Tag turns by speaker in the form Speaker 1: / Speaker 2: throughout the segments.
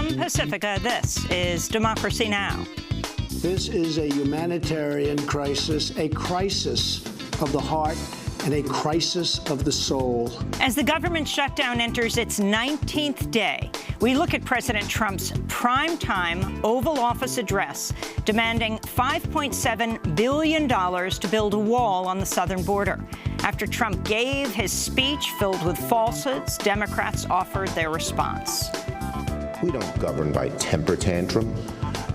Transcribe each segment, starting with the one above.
Speaker 1: From Pacifica, this is Democracy Now!
Speaker 2: This is a humanitarian crisis, a crisis of the heart and a crisis of the soul.
Speaker 1: As the government shutdown enters its 19th day, we look at President Trump's primetime Oval Office address demanding $5.7 billion to build a wall on the southern border. After Trump gave his speech filled with falsehoods, Democrats offered their response.
Speaker 3: We don't govern by temper tantrum.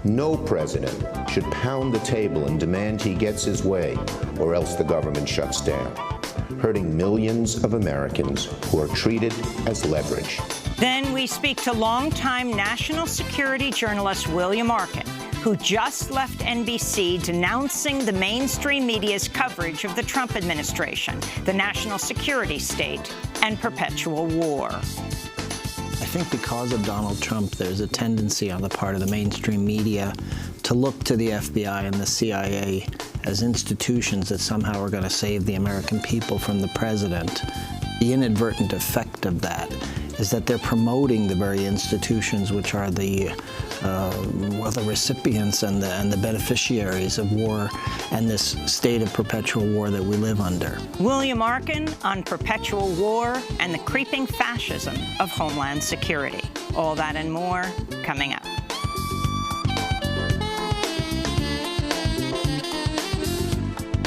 Speaker 3: No president should pound the table and demand he gets his way, or else the government shuts down, hurting millions of Americans who are treated as leverage.
Speaker 1: Then we speak to longtime national security journalist William Arkin, who just left NBC denouncing the mainstream media's coverage of the Trump administration, the national security state, and perpetual war.
Speaker 4: I think because of Donald Trump, there's a tendency on the part of the mainstream media to look to the FBI and the CIA as institutions that somehow are going to save the American people from the president. The inadvertent effect of that is that they're promoting the very institutions which are the recipients and the beneficiaries of war and this state of perpetual war that we live under.
Speaker 1: William Arkin on perpetual war and the creeping fascism of Homeland Security. All that and more coming up.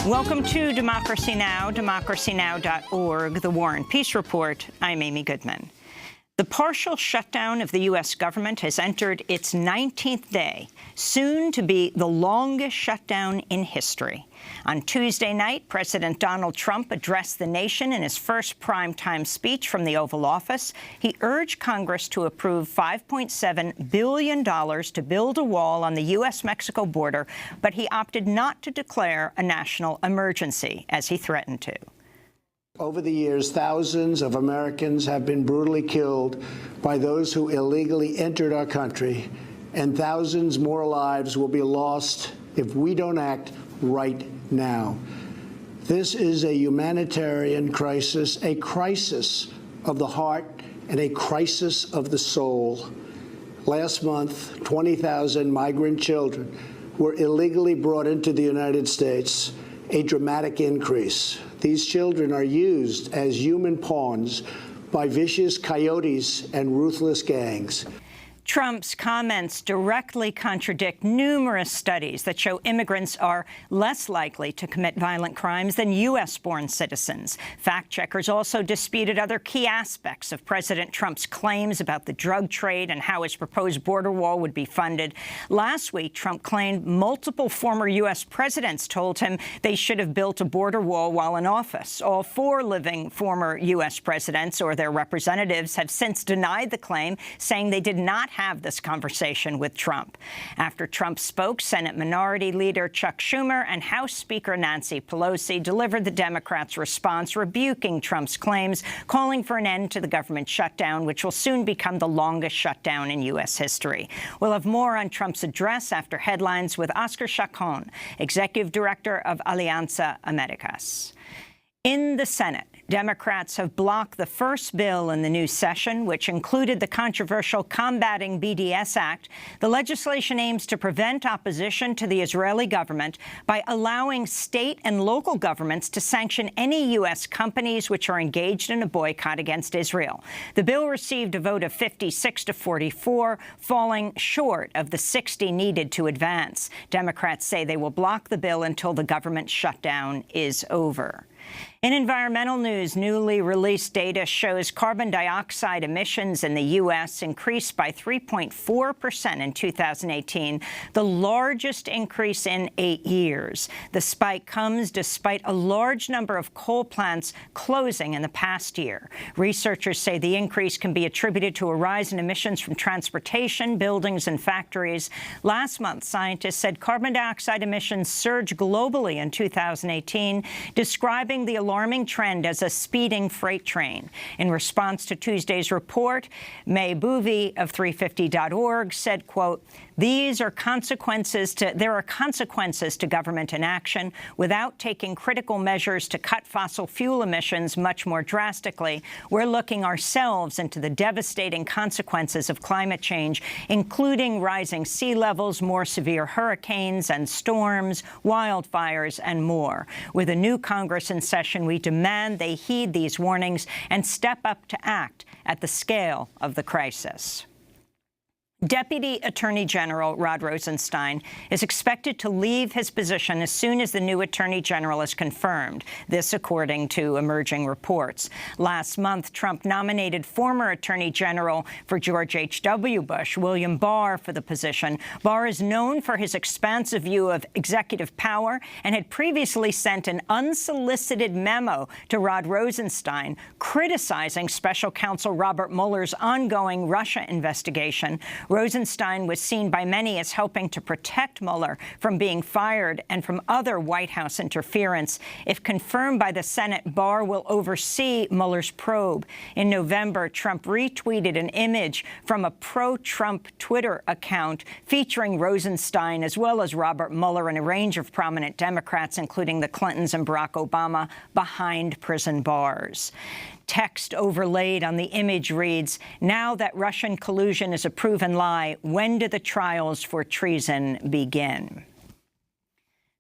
Speaker 1: Welcome to Democracy Now!, democracynow.org, the War and Peace Report. I'm Amy Goodman. The partial shutdown of the U.S. government has entered its 19th day, soon to be the longest shutdown in history. On Tuesday night, President Donald Trump addressed the nation in his first primetime speech from the Oval Office. He urged Congress to approve $5.7 billion to build a wall on the U.S.-Mexico border, but he opted not to declare a national emergency, as he threatened to.
Speaker 2: Over the years, thousands of Americans have been brutally killed by those who illegally entered our country, and thousands more lives will be lost if we don't act right now. This is a humanitarian crisis, a crisis of the heart and a crisis of the soul. Last month, 20,000 migrant children were illegally brought into the United States, a dramatic increase. These children are used as human pawns by vicious coyotes and ruthless gangs.
Speaker 1: Trump's comments directly contradict numerous studies that show immigrants are less likely to commit violent crimes than U.S.-born citizens. Fact-checkers also disputed other key aspects of President Trump's claims about the drug trade and how his proposed border wall would be funded. Last week, Trump claimed multiple former U.S. presidents told him they should have built a border wall while in office. All four living former U.S. presidents or their representatives have since denied the claim, saying they did not have this conversation with Trump. After Trump spoke, Senate Minority Leader Chuck Schumer and House Speaker Nancy Pelosi delivered the Democrats' response, rebuking Trump's claims, calling for an end to the government shutdown, which will soon become the longest shutdown in U.S. history. We'll have more on Trump's address after headlines with Oscar Chacon, Executive Director of Alianza Americas. In the Senate, Democrats have blocked the first bill in the new session, which included the controversial Combating BDS Act. The legislation aims to prevent opposition to the Israeli government by allowing state and local governments to sanction any U.S. companies which are engaged in a boycott against Israel. The bill received a vote of 56 to 44, falling short of the 60 needed to advance. Democrats say they will block the bill until the government shutdown is over. In environmental news, newly released data shows carbon dioxide emissions in the U.S. increased by 3.4% in 2018, the largest increase in 8 years. The spike comes despite a large number of coal plants closing in the past year. Researchers say the increase can be attributed to a rise in emissions from transportation, buildings, and factories. Last month, scientists said carbon dioxide emissions surged globally in 2018, describing describing the alarming trend as a speeding freight train. In response to Tuesday's report, May Boovy of 350.org said, quote, there are consequences to government inaction. Without taking critical measures to cut fossil fuel emissions much more drastically, we're looking ourselves into the devastating consequences of climate change, including rising sea levels, more severe hurricanes and storms, wildfires, and more. With a new Congress in session, we demand they heed these warnings and step up to act at the scale of the crisis. Deputy Attorney General Rod Rosenstein is expected to leave his position as soon as the new Attorney General is confirmed, this according to emerging reports. Last month, Trump nominated former Attorney General for George H.W. Bush, William Barr, for the position. Barr is known for his expansive view of executive power and had previously sent an unsolicited memo to Rod Rosenstein criticizing Special Counsel Robert Mueller's ongoing Russia investigation. Rosenstein was seen by many as helping to protect Mueller from being fired and from other White House interference. If confirmed by the Senate, Barr will oversee Mueller's probe. In November, Trump retweeted an image from a pro-Trump Twitter account featuring Rosenstein as well as Robert Mueller and a range of prominent Democrats, including the Clintons and Barack Obama, behind prison bars. Text overlaid on the image reads, "Now that Russian collusion is a proven lie, when do the trials for treason begin?"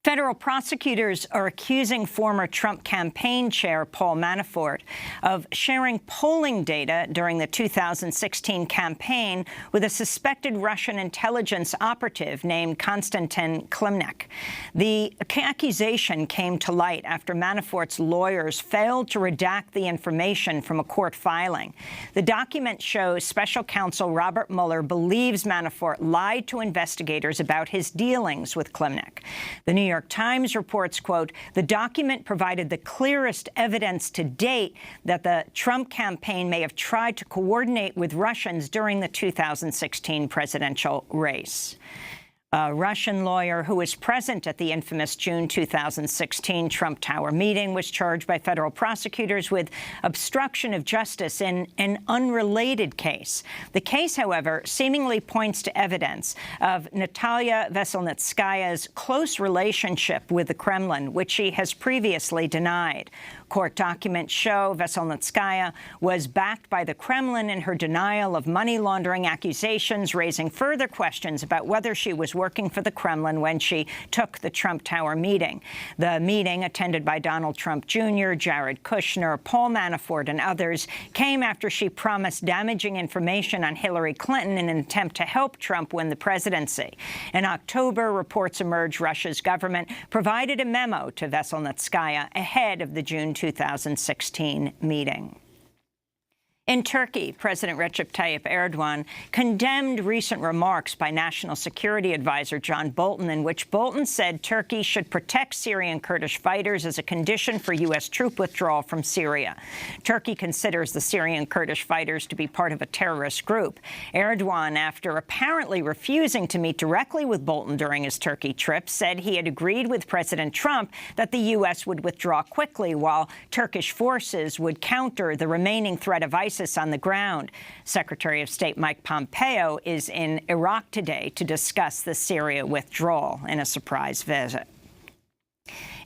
Speaker 1: Federal prosecutors are accusing former Trump campaign chair Paul Manafort of sharing polling data during the 2016 campaign with a suspected Russian intelligence operative named Konstantin Klimnik. The accusation came to light after Manafort's lawyers failed to redact the information from a court filing. The document shows Special Counsel Robert Mueller believes Manafort lied to investigators about his dealings with Klimnik. The New York Times reports, quote, "The document provided the clearest evidence to date that the Trump campaign may have tried to coordinate with Russians during the 2016 presidential race." A Russian lawyer who was present at the infamous June 2016 Trump Tower meeting was charged by federal prosecutors with obstruction of justice in an unrelated case. The case, however, seemingly points to evidence of Natalia Veselnitskaya's close relationship with the Kremlin, which she has previously denied. Court documents show Veselnitskaya was backed by the Kremlin in her denial of money laundering accusations, raising further questions about whether she was working for the Kremlin when she took the Trump Tower meeting. The meeting, attended by Donald Trump Jr., Jared Kushner, Paul Manafort, and others, came after she promised damaging information on Hillary Clinton in an attempt to help Trump win the presidency. In October, reports emerged Russia's government provided a memo to Veselnitskaya ahead of the June 2016 meeting. In Turkey, President Recep Tayyip Erdogan condemned recent remarks by National Security Advisor John Bolton, in which Bolton said Turkey should protect Syrian Kurdish fighters as a condition for U.S. troop withdrawal from Syria. Turkey considers the Syrian Kurdish fighters to be part of a terrorist group. Erdogan, after apparently refusing to meet directly with Bolton during his Turkey trip, said he had agreed with President Trump that the U.S. would withdraw quickly while Turkish forces would counter the remaining threat of ISIS on the ground. Secretary of State Mike Pompeo is in Iraq today to discuss the Syria withdrawal in a surprise visit.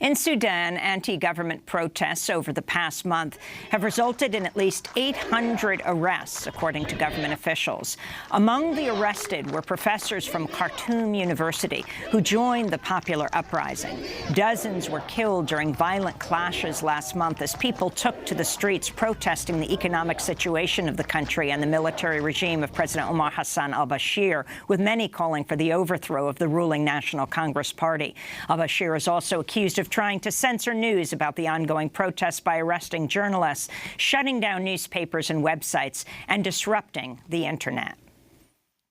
Speaker 1: In Sudan, anti-government protests over the past month have resulted in at least 800 arrests, according to government officials. Among the arrested were professors from Khartoum University who joined the popular uprising. Dozens were killed during violent clashes last month as people took to the streets protesting the economic situation of the country and the military regime of President Omar Hassan al-Bashir, with many calling for the overthrow of the ruling National Congress Party. Al-Bashir is also accused of trying to censor news about the ongoing protests by arresting journalists, shutting down newspapers and websites, and disrupting the Internet.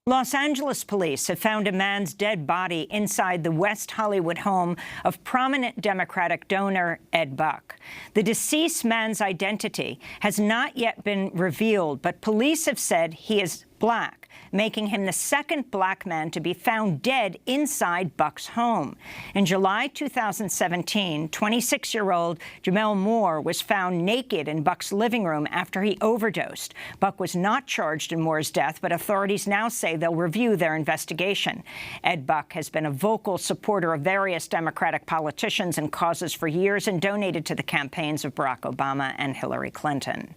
Speaker 1: Los Angeles police have found a man's dead body inside the West Hollywood home of prominent Democratic donor Ed Buck. The deceased man's identity has not yet been revealed, but police have said he is Black. making him the second black man to be found dead inside Buck's home. In July 2017, 26-year-old Jamel Moore was found naked in Buck's living room after he overdosed. Buck was not charged in Moore's death, but authorities now say they'll review their investigation. Ed Buck has been a vocal supporter of various Democratic politicians and causes for years and donated to the campaigns of Barack Obama and Hillary Clinton.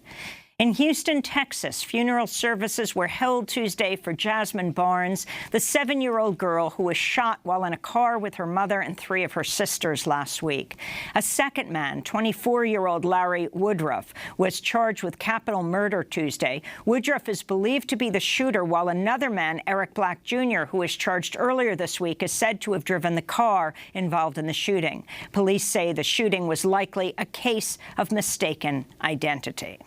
Speaker 1: In Houston, Texas, funeral services were held Tuesday for Jasmine Barnes, the 7-year-old girl who was shot while in a car with her mother and 3 of her sisters last week. A second man, 24-year-old Larry Woodruff, was charged with capital murder Tuesday. Woodruff is believed to be the shooter, while another man, Eric Black Jr., who was charged earlier this week, is said to have driven the car involved in the shooting. Police say the shooting was likely a case of mistaken identity.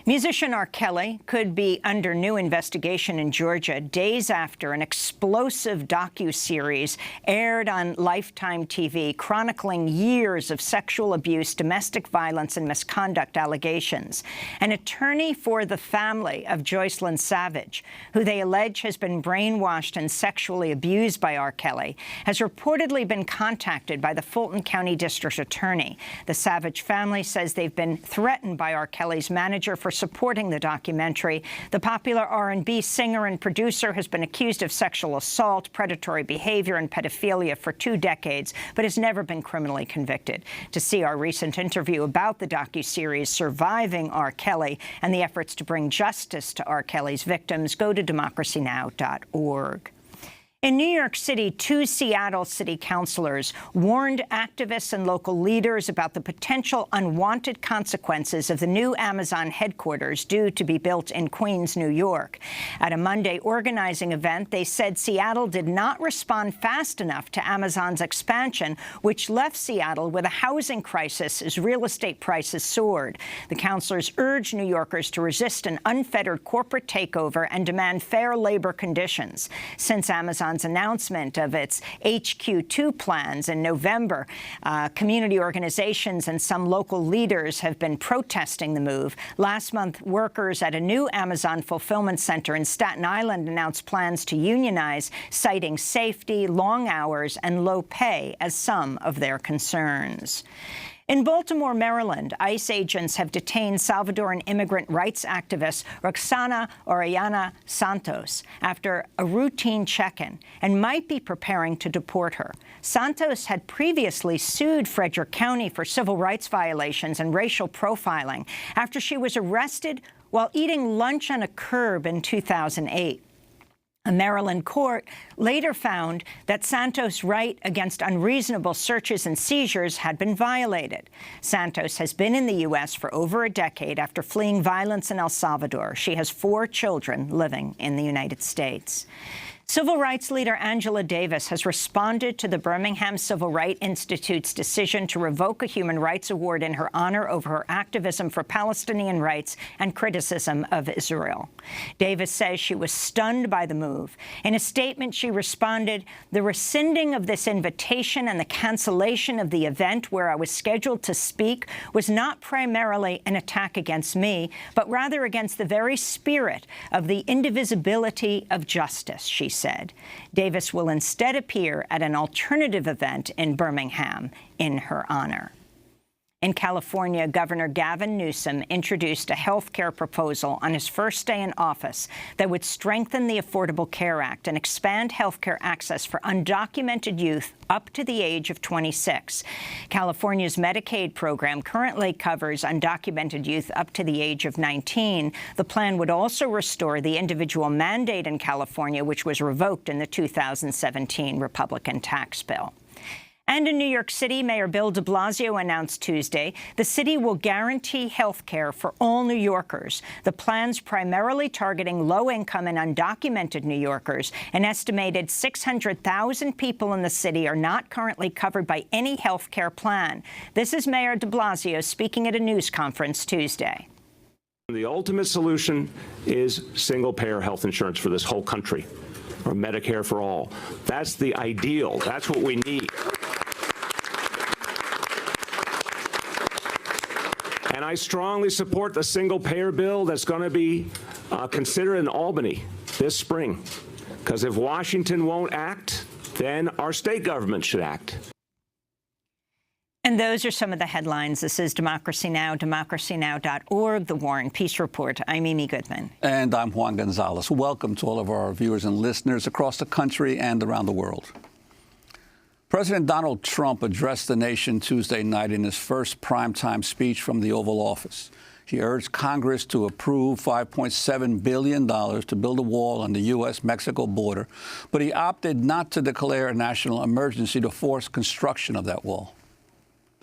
Speaker 1: Musician R. Kelly could be under new investigation in Georgia days after an explosive docuseries aired on Lifetime TV chronicling years of sexual abuse, domestic violence, and misconduct allegations. An attorney for the family of Joycelyn Savage, who they allege has been brainwashed and sexually abused by R. Kelly, has reportedly been contacted by the Fulton County District Attorney. The Savage family says they've been threatened by R. Kelly's manager for supporting the documentary. The popular R&B singer and producer has been accused of sexual assault, predatory behavior, and pedophilia for 2 decades, but has never been criminally convicted. To see our recent interview about the docuseries Surviving R. Kelly and the efforts to bring justice to R. Kelly's victims, go to DemocracyNow.org. In New York City, 2 Seattle city councilors warned activists and local leaders about the potential unwanted consequences of the new Amazon headquarters due to be built in Queens, New York. At a Monday organizing event, they said Seattle did not respond fast enough to Amazon's expansion, which left Seattle with a housing crisis as real estate prices soared. The councilors urged New Yorkers to resist an unfettered corporate takeover and demand fair labor conditions. Since Amazon's announcement of its HQ2 plans in November, community organizations and some local leaders have been protesting the move. Last month, workers at a new Amazon fulfillment center in Staten Island announced plans to unionize, citing safety, long hours, and low pay as some of their concerns. In Baltimore, Maryland, ICE agents have detained Salvadoran immigrant rights activist Roxana Orellana Santos after a routine check-in and might be preparing to deport her. Santos had previously sued Frederick County for civil rights violations and racial profiling after she was arrested while eating lunch on a curb in 2008. A Maryland court later found that Santos' right against unreasonable searches and seizures had been violated. Santos has been in the U.S. for over a decade after fleeing violence in El Salvador. She has 4 children living in the United States. Civil rights leader Angela Davis has responded to the Birmingham Civil Rights Institute's decision to revoke a human rights award in her honor over her activism for Palestinian rights and criticism of Israel. Davis says she was stunned by the move. In a statement, she responded, "The rescinding of this invitation and the cancellation of the event where I was scheduled to speak was not primarily an attack against me, but rather against the very spirit of the indivisibility of justice," she said. Davis will instead appear at an alternative event in Birmingham in her honor. In California, Governor Gavin Newsom introduced a health care proposal on his first day in office that would strengthen the Affordable Care Act and expand health care access for undocumented youth up to the age of 26. California's Medicaid program currently covers undocumented youth up to the age of 19. The plan would also restore the individual mandate in California, which was revoked in the 2017 Republican tax bill. And in New York City, Mayor Bill de Blasio announced Tuesday the city will guarantee health care for all New Yorkers. The plan's primarily targeting low-income and undocumented New Yorkers. An estimated 600,000 people in the city are not currently covered by any health care plan. This is Mayor de Blasio speaking at a news conference Tuesday.
Speaker 5: The ultimate solution is single-payer health insurance for this whole country, or Medicare for all. That's the ideal. That's what we need. And I strongly support the single-payer bill that's going to be consider in Albany this spring. Because if Washington won't act, then our state government should act.
Speaker 1: And those are some of the headlines. This is Democracy Now!, democracynow.org, The War and Peace Report. I'm Amy Goodman.
Speaker 6: And I'm Juan Gonzalez. Welcome to all of our viewers and listeners across the country and around the world. President Donald Trump addressed the nation Tuesday night in his first primetime speech from the Oval Office. He urged Congress to approve $5.7 billion to build a wall on the U.S.-Mexico border, but he opted not to declare a national emergency to force construction of that wall.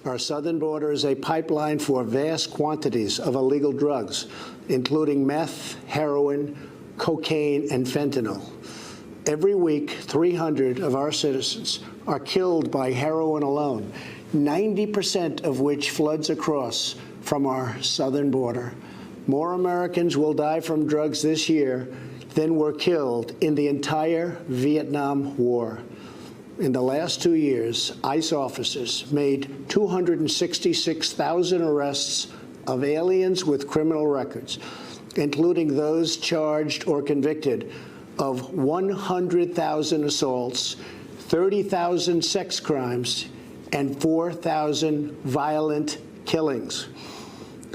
Speaker 2: Our southern border is a pipeline for vast quantities of illegal drugs, including meth, heroin, cocaine, and fentanyl. Every week, 300 of our citizens are killed by heroin alone, 90% of which floods across from our southern border. More Americans will die from drugs this year than were killed in the entire Vietnam War. In the last 2 years, ICE officers made 266,000 arrests of aliens with criminal records, including those charged or convicted of 100,000 assaults, 30,000 sex crimes, and 4,000 violent killings.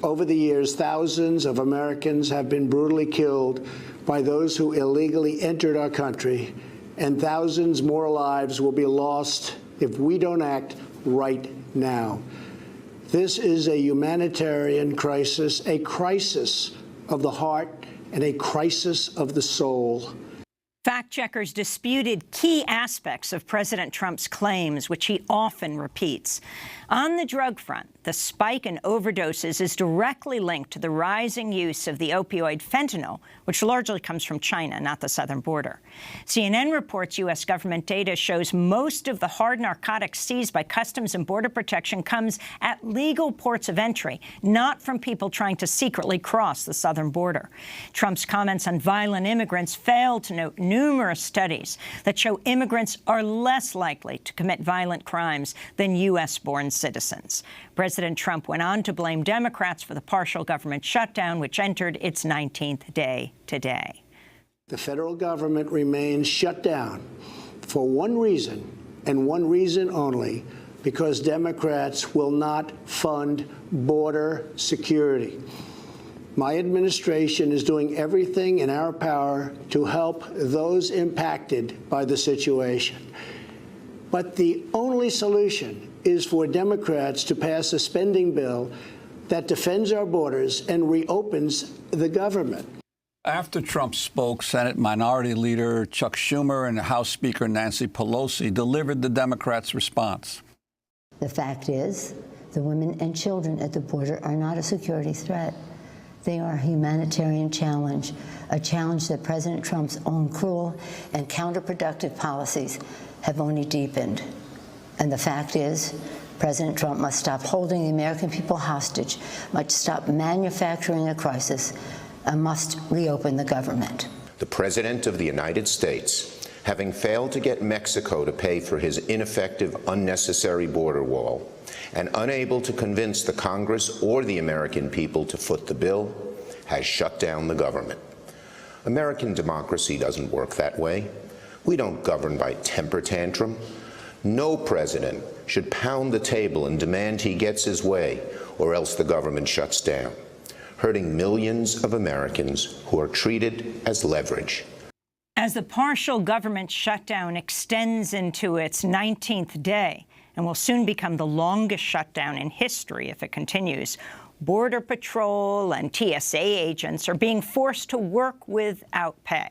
Speaker 2: Over the years, thousands of Americans have been brutally killed by those who illegally entered our country, and thousands more lives will be lost if we don't act right now. This is a humanitarian crisis, a crisis of the heart, and a crisis of the soul.
Speaker 1: Fact-checkers disputed key aspects of President Trump's claims, which he often repeats. On the drug front, the spike in overdoses is directly linked to the rising use of the opioid fentanyl, which largely comes from China, not the southern border. CNN reports U.S. government data shows most of the hard narcotics seized by Customs and Border Protection comes at legal ports of entry, not from people trying to secretly cross the southern border. Trump's comments on violent immigrants failed to note numerous studies that show immigrants are less likely to commit violent crimes than U.S.-born citizens. President Trump went on to blame Democrats for the partial government shutdown, which entered its 19th day today.
Speaker 2: The federal government remains shut down for one reason, and one reason only, because Democrats will not fund border security. My administration is doing everything in our power to help those impacted by the situation. But the only solution is for Democrats to pass a spending bill that defends our borders and reopens the government.
Speaker 6: After Trump spoke, Senate Minority Leader Chuck Schumer and House Speaker Nancy Pelosi delivered the Democrats' response.
Speaker 7: The fact is, the women and children at the border are not a security threat. They are a humanitarian challenge, a challenge that President Trump's own cruel and counterproductive policies have only deepened. And the fact is, President Trump must stop holding the American people hostage, must stop manufacturing a crisis, and must reopen the government.
Speaker 3: The President of the United States, having failed to get Mexico to pay for his ineffective, unnecessary border wall, and unable to convince the Congress or the American people to foot the bill, has shut down the government. American democracy doesn't work that way. We don't govern by temper tantrum. No president should pound the table and demand he gets his way, or else the government shuts down, hurting millions of Americans who are treated as leverage.
Speaker 1: As the partial government shutdown extends into its 19th day and will soon become the longest shutdown in history if it continues, Border Patrol and TSA agents are being forced to work without pay.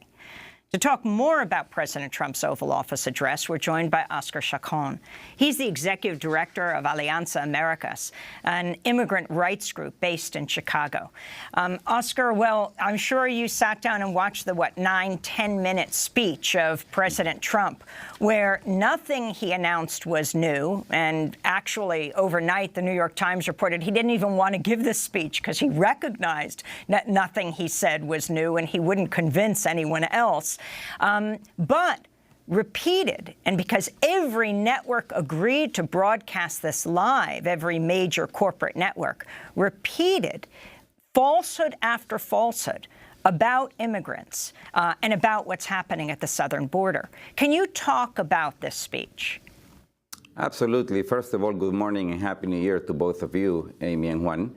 Speaker 1: To talk more about President Trump's Oval Office address, we're joined by Oscar Chacon. He's the executive director of Alianza Americas, an immigrant rights group based in Chicago. Oscar, well, I'm sure you sat down and watched the, 9-10-minute speech of President Trump, where nothing he announced was new. And actually, overnight, the New York Times reported he didn't even want to give this speech because he recognized that nothing he said was new and he wouldn't convince anyone else. But repeated, and because every network agreed to broadcast this live, every major corporate network, repeated falsehood after falsehood about immigrants and about what's happening at the southern border. Can you talk about this speech?
Speaker 8: Absolutely. First of all, good morning and Happy New Year to both of you, Amy and Juan.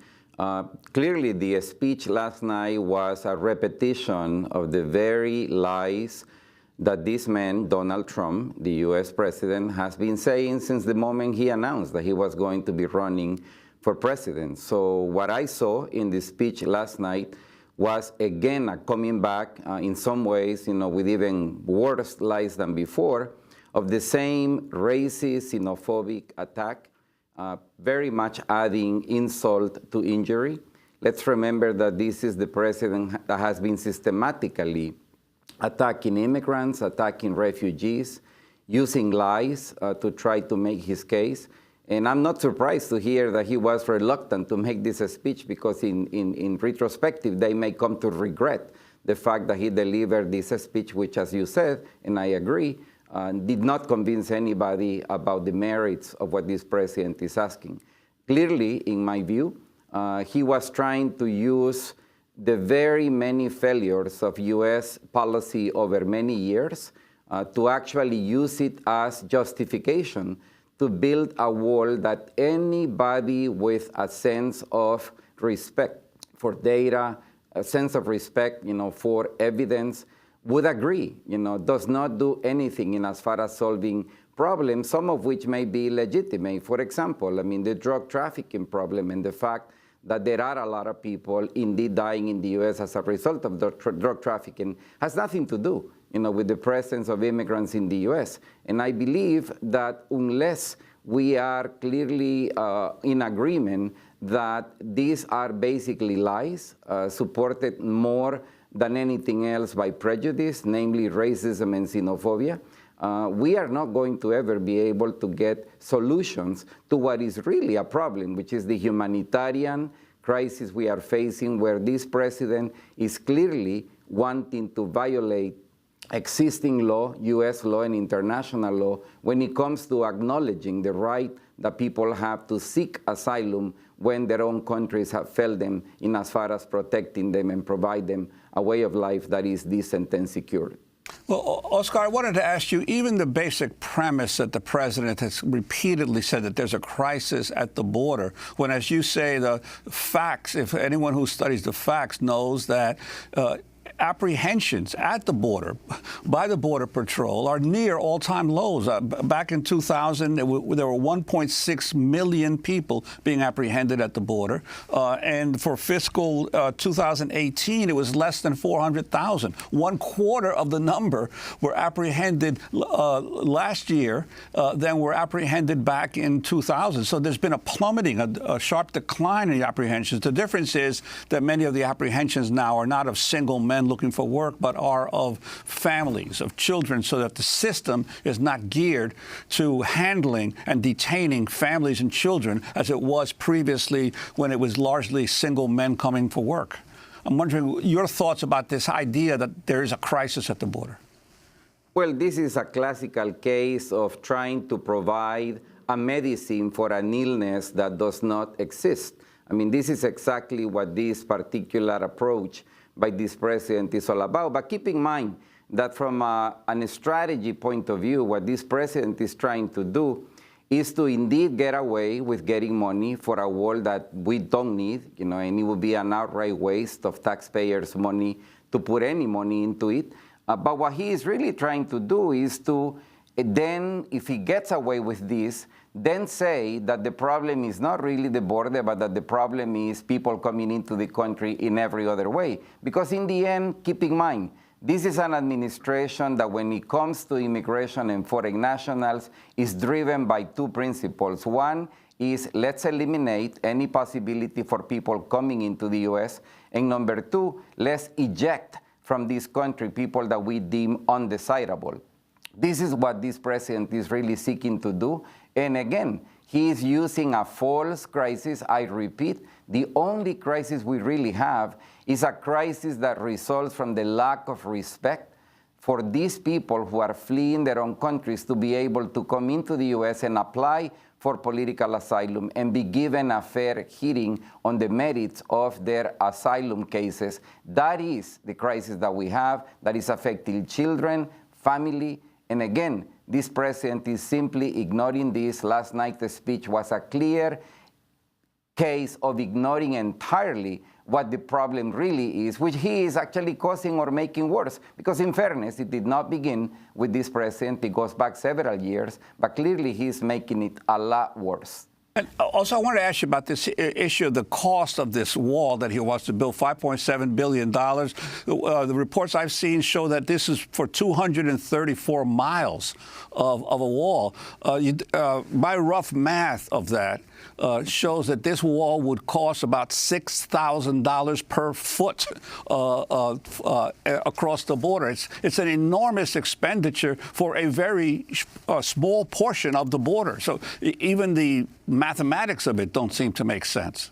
Speaker 8: Clearly, the speech last night was a repetition of the very lies that this man, Donald Trump, the U.S. president, has been saying since the moment he announced that he was going to be running for president. So what I saw in the speech last night was, again, a coming back in some ways, with even worse lies than before, of the same racist, xenophobic attack, very much adding insult to injury. Let's remember that this is the president that has been systematically attacking immigrants, attacking refugees, using lies to try to make his case. And I'm not surprised to hear that he was reluctant to make this speech, because in retrospective, they may come to regret the fact that he delivered this speech, which, as you said, and I agree, did not convince anybody about the merits of what this president is asking. Clearly, in my view, he was trying to use the very many failures of U.S. policy over many years to actually use it as justification to build a wall that anybody with a sense of respect for data, a sense of respect, for evidence, would agree, does not do anything in as far as solving problems, some of which may be legitimate. For example, the drug trafficking problem and the fact that there are a lot of people indeed dying in the U.S. as a result of drug trafficking has nothing to do, with the presence of immigrants in the U.S. And I believe that unless we are clearly in agreement that these are basically lies, supported more than anything else by prejudice, namely racism and xenophobia, we are not going to ever be able to get solutions to what is really a problem, which is the humanitarian crisis we are facing, where this president is clearly wanting to violate existing law, U.S. law and international law, when it comes to acknowledging the right that people have to seek asylum when their own countries have failed them in as far as protecting them and provide them a way of life that is decent and secure.
Speaker 6: Well, Oscar, I wanted to ask you, even the basic premise that the president has repeatedly said that there's a crisis at the border, when, as you say, the facts, if anyone who studies the facts knows that apprehensions at the border by the Border Patrol are near all-time lows. Back in 2000, there were 1.6 million people being apprehended at the border. And for fiscal 2018, it was less than 400,000. 1/4 of the number were apprehended last year than were apprehended back in 2000. So there's been a plummeting, a sharp decline in the apprehensions. The difference is that many of the apprehensions now are not of single men looking for work, but are of families, of children, so that the system is not geared to handling and detaining families and children as it was previously, when it was largely single men coming for work. I'm wondering your thoughts about this idea that there is a crisis at the border.
Speaker 8: Well, this is a classical case of trying to provide a medicine for an illness that does not exist. This is exactly what this particular approach by this president is all about. But keep in mind that from a strategy point of view, what this president is trying to do is to indeed get away with getting money for a wall that we don't need, and it would be an outright waste of taxpayers' money to put any money into it. But what he is really trying to do is to then, if he gets away with this, then say that the problem is not really the border, but that the problem is people coming into the country in every other way. Because in the end, keep in mind, this is an administration that when it comes to immigration and foreign nationals is driven by two principles. One is let's eliminate any possibility for people coming into the U.S. And number two, let's eject from this country people that we deem undesirable. This is what this president is really seeking to do. And again, he is using a false crisis. I repeat, the only crisis we really have is a crisis that results from the lack of respect for these people who are fleeing their own countries to be able to come into the U.S. and apply for political asylum and be given a fair hearing on the merits of their asylum cases. That is the crisis that we have, that is affecting children, family, and again, this president is simply ignoring this. Last night's speech was a clear case of ignoring entirely what the problem really is, which he is actually causing or making worse. Because in fairness, it did not begin with this president. It goes back several years, but clearly he's making it a lot worse.
Speaker 6: And also, I wanted to ask you about this issue of the cost of this wall that he wants to build, $5.7 billion. The reports I've seen show that this is for 234 miles of a wall. My rough math of that shows that this wall would cost about $6,000 per foot across the border. It's an enormous expenditure for a very small portion of the border. So even the mathematics of it don't seem to make sense.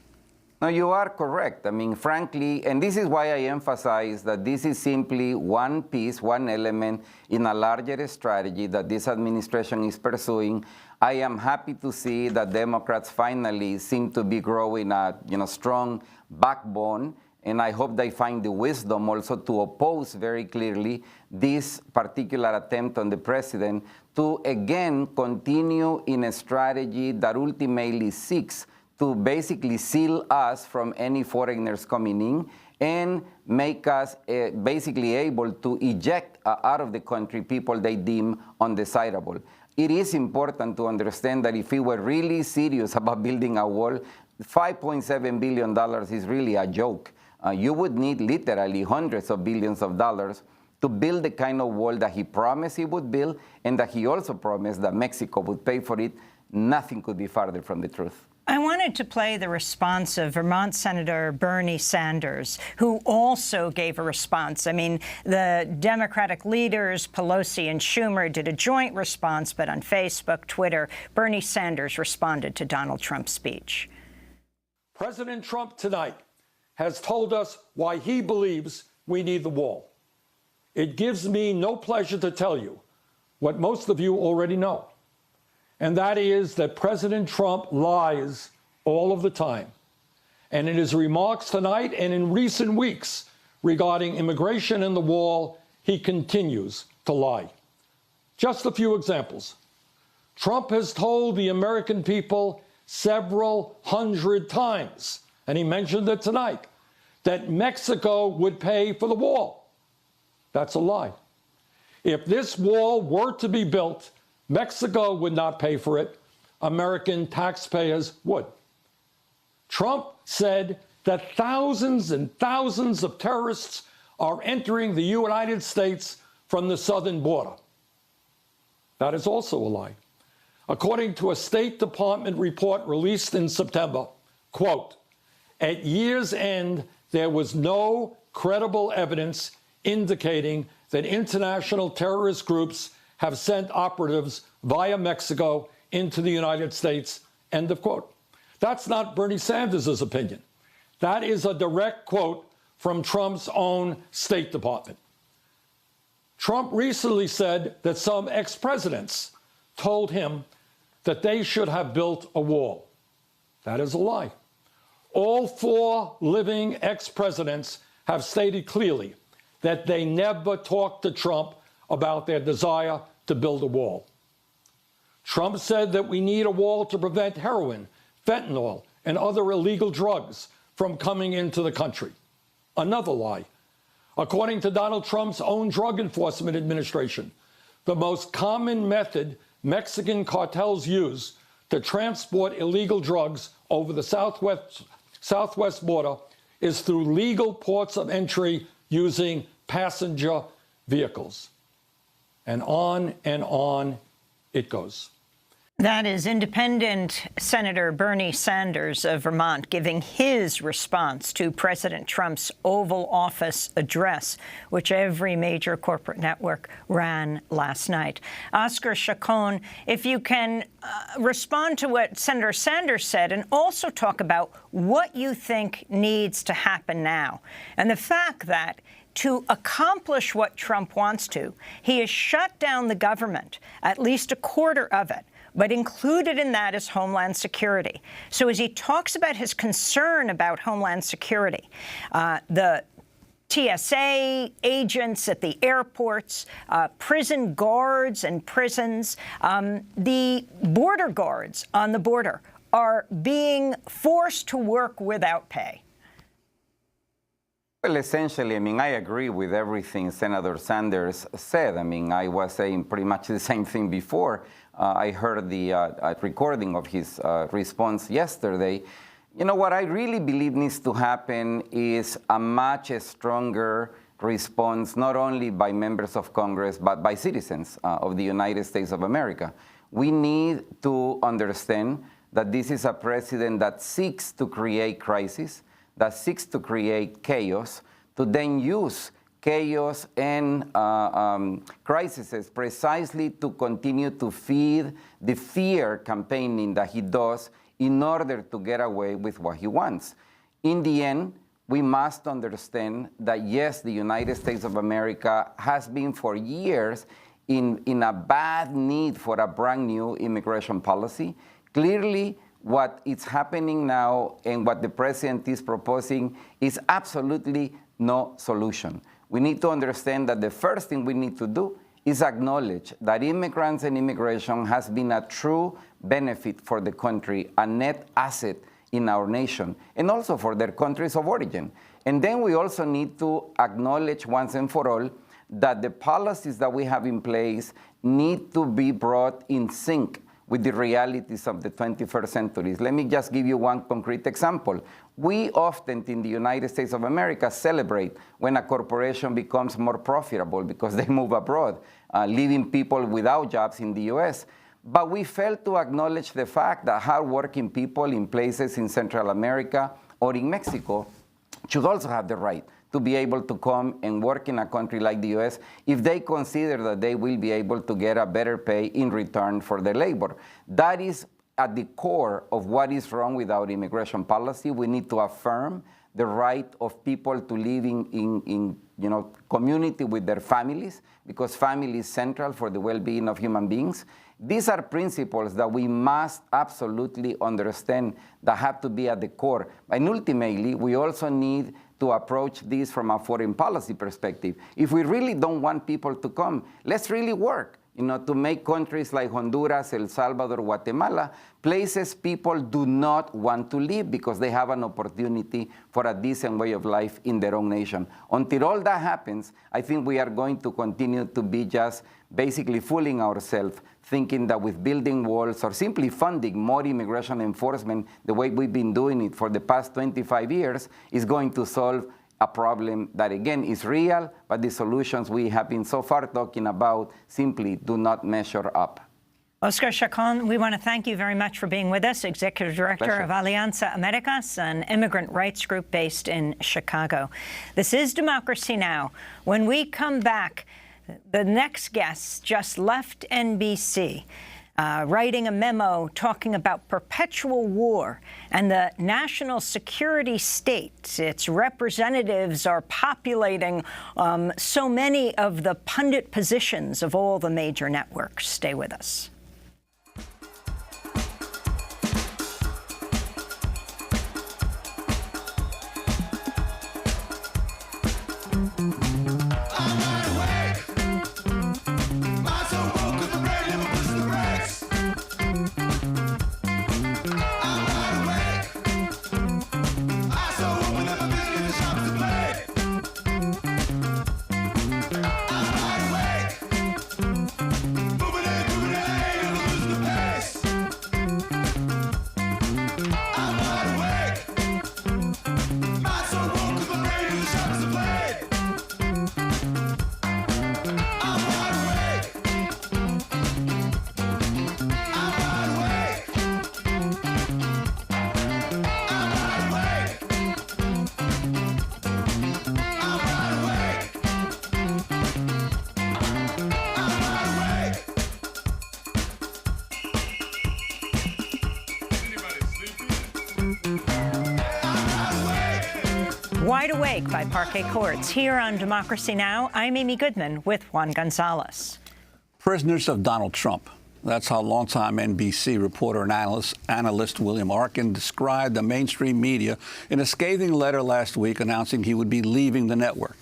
Speaker 8: No, you are correct. I mean, frankly, and this is why I emphasize that this is simply one piece, one element in a larger strategy that this administration is pursuing. I am happy to see that Democrats finally seem to be growing a strong backbone, and I hope they find the wisdom also to oppose very clearly this particular attempt on the president to again continue in a strategy that ultimately seeks to basically seal us from any foreigners coming in and make us basically able to eject out of the country people they deem undesirable. It is important to understand that if we were really serious about building a wall, $5.7 billion is really a joke. You would need literally hundreds of billions of dollars to build the kind of wall that he promised he would build and that he also promised that Mexico would pay for it. Nothing could be farther from the truth.
Speaker 1: I wanted to play the response of Vermont Senator Bernie Sanders, who also gave a response. I mean, the Democratic leaders, Pelosi and Schumer, did a joint response, but on Facebook, Twitter, Bernie Sanders responded to Donald Trump's speech.
Speaker 9: President Trump tonight has told us why he believes we need the wall. It gives me no pleasure to tell you what most of you already know. And that is that President Trump lies all of the time. And in his remarks tonight and in recent weeks regarding immigration and the wall, he continues to lie. Just a few examples. Trump has told the American people several hundred times, and he mentioned it tonight, that Mexico would pay for the wall. That's a lie. If this wall were to be built, Mexico would not pay for it. American taxpayers would. Trump said that thousands and thousands of terrorists are entering the United States from the southern border. That is also a lie. According to a State Department report released in September, quote, at year's end, there was no credible evidence indicating that international terrorist groups have sent operatives via Mexico into the United States, end of quote. That's not Bernie Sanders' opinion. That is a direct quote from Trump's own State Department. Trump recently said that some ex-presidents told him that they should have built a wall. That is a lie. All 4 living ex-presidents have stated clearly that they never talked to Trump about their desire to build a wall. Trump said that we need a wall to prevent heroin, fentanyl, and other illegal drugs from coming into the country. Another lie. According to Donald Trump's own Drug Enforcement Administration, the most common method Mexican cartels use to transport illegal drugs over the southwest border is through legal ports of entry using passenger vehicles. And on it goes.
Speaker 1: That is independent Senator Bernie Sanders of Vermont giving his response to President Trump's Oval Office address, which every major corporate network ran last night. Oscar Chacon, if you can respond to what Senator Sanders said and also talk about what you think needs to happen now. And the fact that to accomplish what Trump wants to, he has shut down the government, at least a quarter of it, but included in that is Homeland Security. So as he talks about his concern about Homeland Security, the TSA agents at the airports, prison guards and prisons, the border guards on the border are being forced to work without pay.
Speaker 8: Well, essentially, I mean, I agree with everything Senator Sanders said. I mean, I was saying pretty much the same thing before. I heard the recording of his response yesterday. You know, what I really believe needs to happen is a much stronger response, not only by members of Congress, but by citizens of the United States of America. We need to understand that this is a president that seeks to create crisis, that seeks to create chaos, to then use chaos and crises precisely to continue to feed the fear campaigning that he does in order to get away with what he wants. In the end, we must understand that, yes, the United States of America has been for years in a bad need for a brand new immigration policy. Clearly, what is happening now and what the president is proposing is absolutely no solution. We need to understand that the first thing we need to do is acknowledge that immigrants and immigration has been a true benefit for the country, a net asset in our nation, and also for their countries of origin. And then we also need to acknowledge once and for all that the policies that we have in place need to be brought in sync with the realities of the 21st century. Let me just give you one concrete example. We often in the United States of America celebrate when a corporation becomes more profitable because they move abroad, leaving people without jobs in the US. But we fail to acknowledge the fact that hardworking people in places in Central America or in Mexico should also have the right to be able to come and work in a country like the US if they consider that they will be able to get a better pay in return for their labor. That is at the core of what is wrong with our immigration policy. We need to affirm the right of people to live in community with their families, because family is central for the well-being of human beings. These are principles that we must absolutely understand that have to be at the core. And ultimately, we also need to approach this from a foreign policy perspective. If we really don't want people to come, let's really work, to make countries like Honduras, El Salvador, Guatemala, places people do not want to live because they have an opportunity for a decent way of life in their own nation. Until all that happens, I think we are going to continue to be just basically fooling ourselves, thinking that with building walls or simply funding more immigration enforcement the way we've been doing it for the past 25 years is going to solve a problem that, again, is real, but the solutions we have been so far talking about simply do not measure up.
Speaker 1: Oscar Chacon, we want to thank you very much for being with us, Executive Director
Speaker 8: Pleasure.
Speaker 1: of Alianza Americas, an immigrant rights group based in Chicago. This is Democracy Now! When we come back, the next guest just left NBC, writing a memo talking about perpetual war and the national security state. Its representatives are populating so many of the pundit positions of all the major networks. Stay with us.
Speaker 10: Moving it,
Speaker 1: Wide Awake by Parquet Courts. Here on Democracy Now!, I'm Amy Goodman with Juan Gonzalez.
Speaker 6: Prisoners of Donald Trump. That's how longtime NBC reporter and analyst William Arkin described the mainstream media in a scathing letter last week announcing he would be leaving the network,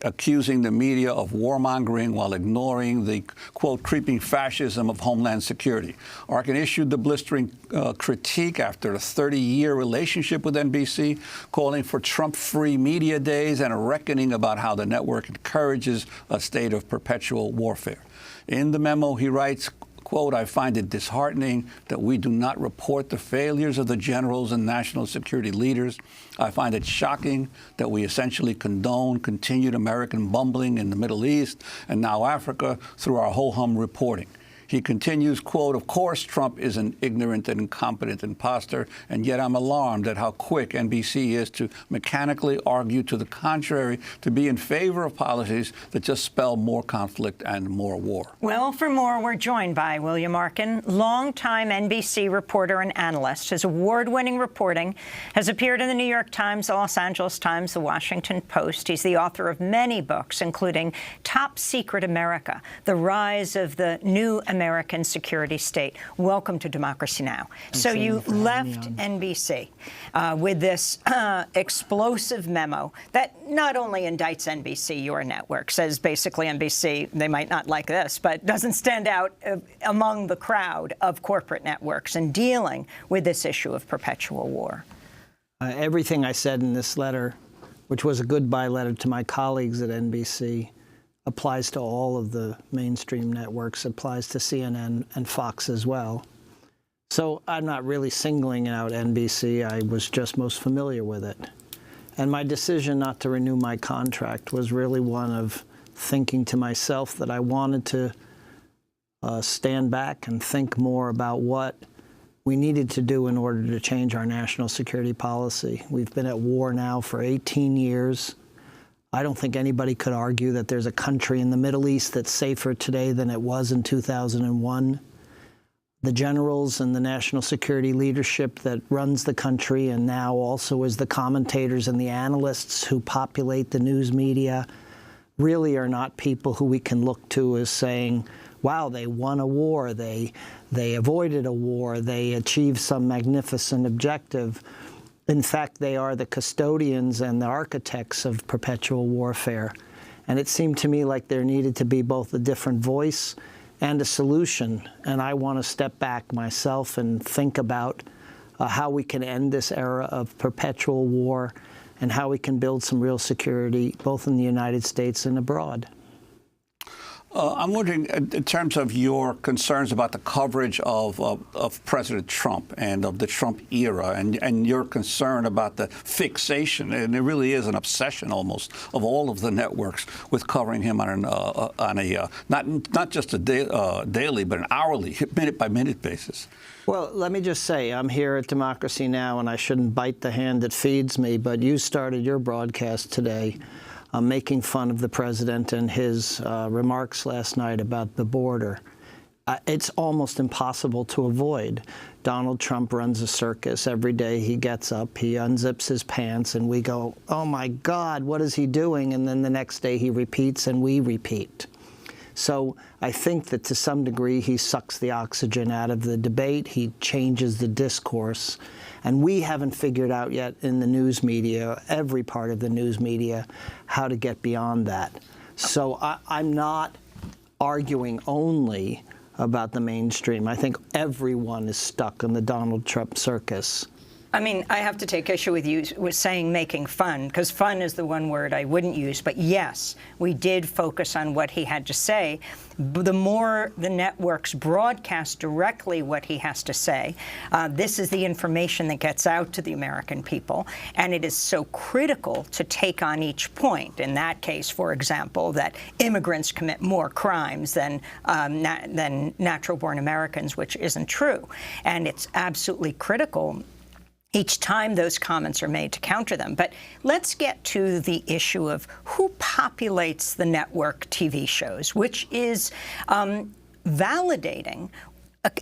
Speaker 6: accusing the media of warmongering while ignoring the, quote, creeping fascism of Homeland Security. Arkin issued the blistering critique after a 30-year relationship with NBC, calling for Trump-free media days and a reckoning about how the network encourages a state of perpetual warfare. In the memo, he writes, quote, I find it disheartening that we do not report the failures of the generals and national security leaders. I find it shocking that we essentially condone continued American bumbling in the Middle East and now Africa through our ho-hum reporting. He continues, quote, of course, Trump is an ignorant and incompetent imposter, and yet I'm alarmed at how quick NBC is to mechanically argue to the contrary, to be in favor of policies that just spell more conflict and more war.
Speaker 1: Well, for more, we're joined by William Arkin, longtime NBC reporter and analyst. His award-winning reporting has appeared in the New York Times, the Los Angeles Times, the Washington Post. He's the author of many books, including Top Secret America, The Rise of the New American Security State. Welcome to Democracy Now! So you left NBC with this explosive memo that not only indicts NBC, your network, says basically NBC, they might not like this, but doesn't stand out among the crowd of corporate networks in dealing with this issue of perpetual war.
Speaker 4: Everything I said in this letter, which was a goodbye letter to my colleagues at NBC, applies to all of the mainstream networks, applies to CNN and Fox as well. So I'm not really singling out NBC. I was just most familiar with it. And my decision not to renew my contract was really one of thinking to myself that I wanted to stand back and think more about what we needed to do in order to change our national security policy. We've been at war now for 18 years. I don't think anybody could argue that there's a country in the Middle East that's safer today than it was in 2001. The generals and the national security leadership that runs the country and now also is the commentators and the analysts who populate the news media really are not people who we can look to as saying, wow, they won a war, they avoided a war, they achieved some magnificent objective. In fact, they are the custodians and the architects of perpetual warfare. And it seemed to me like there needed to be both a different voice and a solution. And I want to step back myself and think about how we can end this era of perpetual war and how we can build some real security, both in the United States and abroad.
Speaker 6: I'm wondering, in terms of your concerns about the coverage of President Trump and of the Trump era, and your concern about the fixation, and it really is an obsession almost of all of the networks with covering him on a not just a daily, but an hourly, minute-by-minute basis.
Speaker 4: Well, let me just say, I'm here at Democracy Now!, and I shouldn't bite the hand that feeds me, but you started your broadcast today making fun of the president and his remarks last night about the border. It's almost impossible to avoid. Donald Trump runs a circus. Every day he gets up, he unzips his pants, and we go, oh my God, what is he doing? And then the next day he repeats, and we repeat. So I think that to some degree he sucks the oxygen out of the debate. He changes the discourse. And we haven't figured out yet in the news media, every part of the news media, how to get beyond that. So I'm not arguing only about the mainstream. I think everyone is stuck in the Donald Trump circus.
Speaker 1: I mean, I have to take issue with you with saying making fun, because fun is the one word I wouldn't use. But yes, we did focus on what he had to say. The more the networks broadcast directly what he has to say, this is the information that gets out to the American people. And it is so critical to take on each point. In that case, for example, that immigrants commit more crimes than natural-born Americans, which isn't true. And it's absolutely critical each time those comments are made to counter them. But let's get to the issue of who populates the network TV shows, which is validating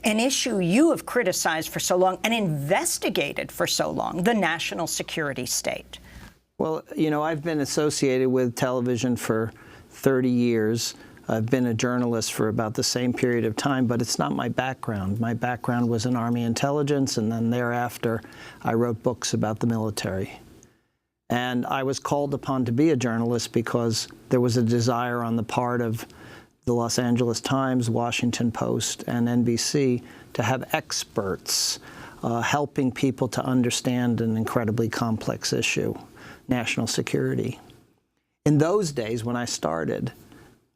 Speaker 1: an issue you have criticized for so long and investigated for so long, the national security state.
Speaker 4: Well, you know, I've been associated with television for 30 years. I've been a journalist for about the same period of time, but it's not my background. My background was in Army intelligence, and then thereafter I wrote books about the military. And I was called upon to be a journalist because there was a desire on the part of the Los Angeles Times, Washington Post, and NBC to have experts helping people to understand an incredibly complex issue, national security. In those days, when I started,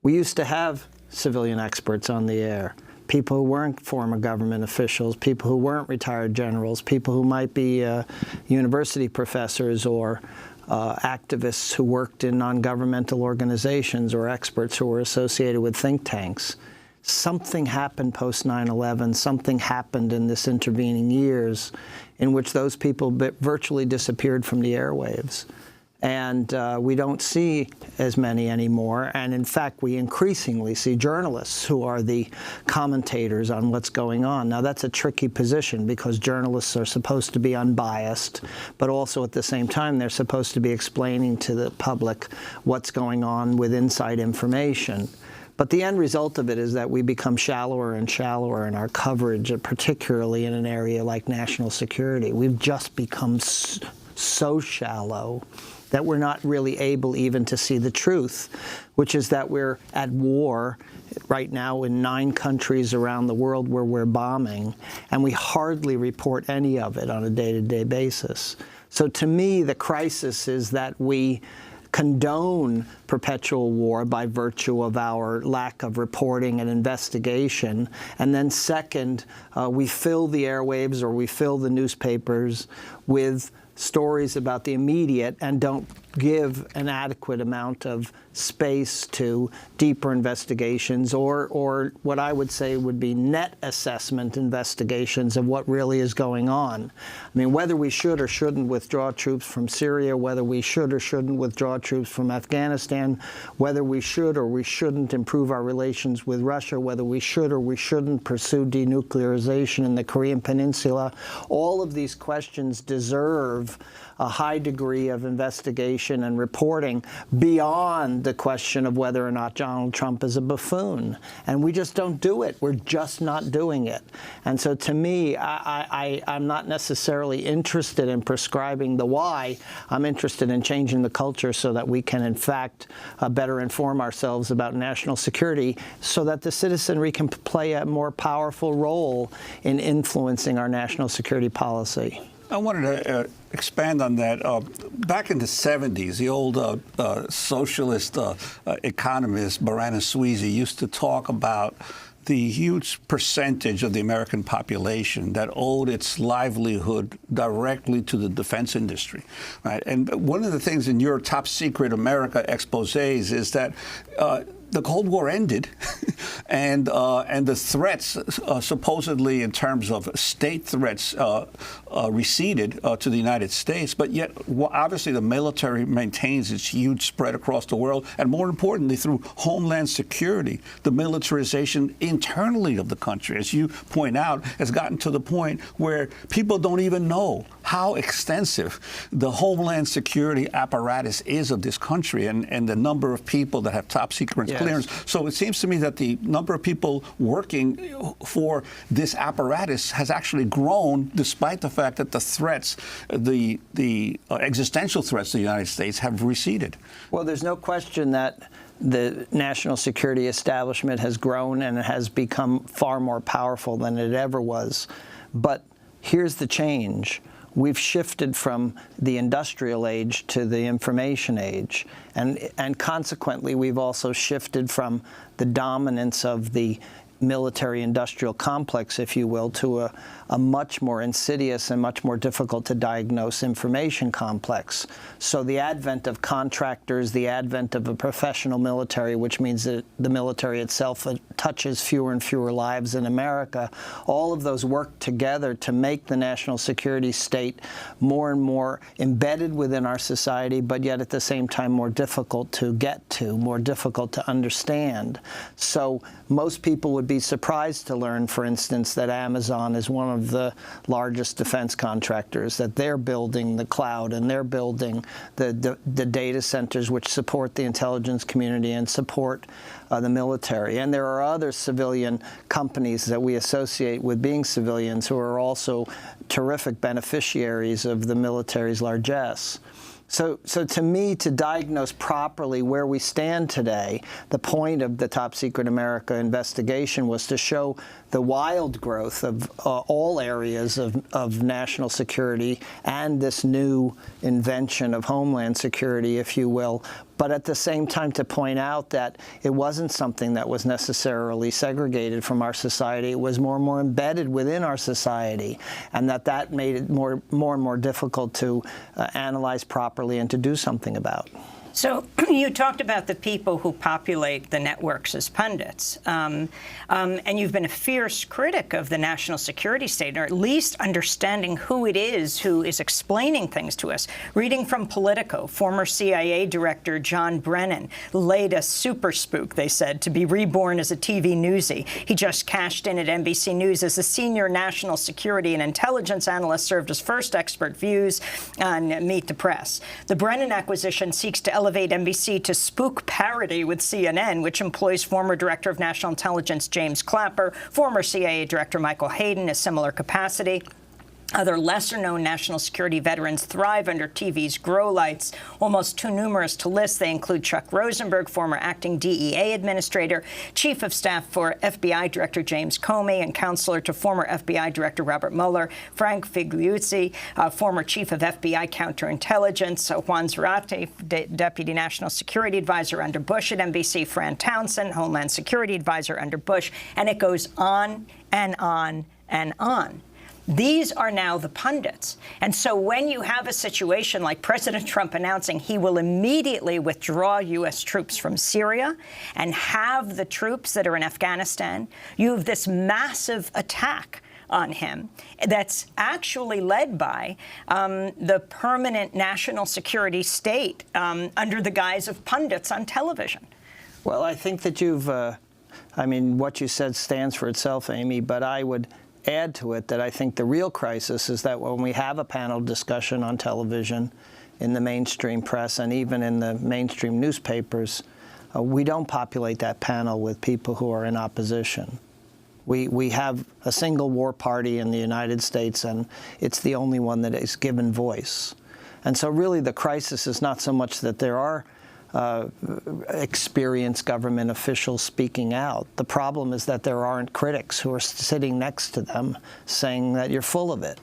Speaker 4: we used to have civilian experts on the air, people who weren't former government officials, people who weren't retired generals, people who might be university professors or activists who worked in non-governmental organizations or experts who were associated with think tanks. Something happened post 9/11, something happened in this intervening years in which those people virtually disappeared from the airwaves. And we don't see as many anymore. And in fact, we increasingly see journalists who are the commentators on what's going on. Now, that's a tricky position because journalists are supposed to be unbiased, but also at the same time, they're supposed to be explaining to the public what's going on with inside information. But the end result of it is that we become shallower and shallower in our coverage, particularly in an area like national security. We've just become so shallow that we're not really able even to see the truth, which is that we're at war right now in 9 countries around the world where we're bombing, and we hardly report any of it on a day-to-day basis. So to me, the crisis is that we condone perpetual war by virtue of our lack of reporting and investigation. And then second, we fill the airwaves or we fill the newspapers with stories about the immediate and don't give an adequate amount of space to deeper investigations or what I would say would be net assessment investigations of what really is going on. I mean, whether we should or shouldn't withdraw troops from Syria, whether we should or shouldn't withdraw troops from Afghanistan, whether we should or we shouldn't improve our relations with Russia, whether we should or we shouldn't pursue denuclearization in the Korean Peninsula, all of these questions deserve a high degree of investigation and reporting beyond the question of whether or not Donald Trump is a buffoon. And we just don't do it. We're just not doing it. And so to me, I'm not necessarily interested in prescribing the why. I'm interested in changing the culture so that we can, in fact, better inform ourselves about national security so that the citizenry can play a more powerful role in influencing our national security policy.
Speaker 6: I wanted to expand on that. Back in the 70s, the old socialist economist Barana Sweezy used to talk about the huge percentage of the American population that owed its livelihood directly to the defense industry, right? And one of the things in your top secret America exposés is that the Cold War ended, and the threats, supposedly in terms of state threats, receded to the United States. But yet, obviously, the military maintains its huge spread across the world, and more importantly, through Homeland Security, the militarization internally of the country, as you point out, has gotten to the point where people don't even know how extensive the Homeland Security apparatus is of this country, and the number of people that have top secret clearance. So it seems to me that the number of people working for this apparatus has actually grown, despite the fact that the threats, the existential threats to the United States have receded.
Speaker 4: Well, there's no question that the national security establishment has grown and it has become far more powerful than it ever was. But here's the change. We've shifted from the industrial age to the information age. And consequently, we've also shifted from the dominance of the military-industrial complex, if you will, to a much more insidious and much more difficult to diagnose information complex. So the advent of contractors, the advent of a professional military, which means that the military itself touches fewer and fewer lives in America, all of those work together to make the national security state more and more embedded within our society, but yet at the same time more difficult to get to, more difficult to understand. So most people would be surprised to learn, for instance, that Amazon is one of the largest defense contractors, that they're building the cloud and they're building the data centers which support the intelligence community and support the military. And there are other civilian companies that we associate with being civilians who are also terrific beneficiaries of the military's largesse. So to me, to diagnose properly where we stand today, the point of the Top Secret America investigation was to show the wild growth of all areas of national security and this new invention of homeland security, if you will, but at the same time to point out that it wasn't something that was necessarily segregated from our society. It was more and more embedded within our society, and that made it more and more difficult to analyze properly and to do something about.
Speaker 1: So you talked about the people who populate the networks as pundits, and you've been a fierce critic of the national security state, or at least understanding who it is who is explaining things to us. Reading from Politico, former CIA Director John Brennan laid a super spook, they said, to be reborn as a TV newsie. He just cashed in at NBC News as a senior national security and intelligence analyst, served as first expert views on Meet the Press. The Brennan acquisition seeks to elevate NBC to spook parity with CNN, which employs former Director of National Intelligence James Clapper, former CIA Director Michael Hayden, a similar capacity. Other lesser-known national security veterans thrive under TV's grow lights, almost too numerous to list. They include Chuck Rosenberg, former acting DEA administrator, chief of staff for FBI Director James Comey, and counselor to former FBI Director Robert Mueller; Frank Figliuzzi, former chief of FBI counterintelligence; Juan Zarate, deputy national security advisor under Bush at NBC; Fran Townsend, homeland security advisor under Bush, and it goes on and on and on. These are now the pundits. And so when you have a situation like President Trump announcing he will immediately withdraw U.S. troops from Syria and have the troops that are in Afghanistan, you have this massive attack on him that's actually led by the permanent national security state under the guise of pundits on television.
Speaker 4: Well, I think that what you said stands for itself, Amy, but I would add to it that I think the real crisis is that when we have a panel discussion on television, in the mainstream press, and even in the mainstream newspapers, we don't populate that panel with people who are in opposition. We have a single war party in the United States, and it's the only one that is given voice. And so really the crisis is not so much that there are experienced government officials speaking out. The problem is that there aren't critics who are sitting next to them saying that you're full of it.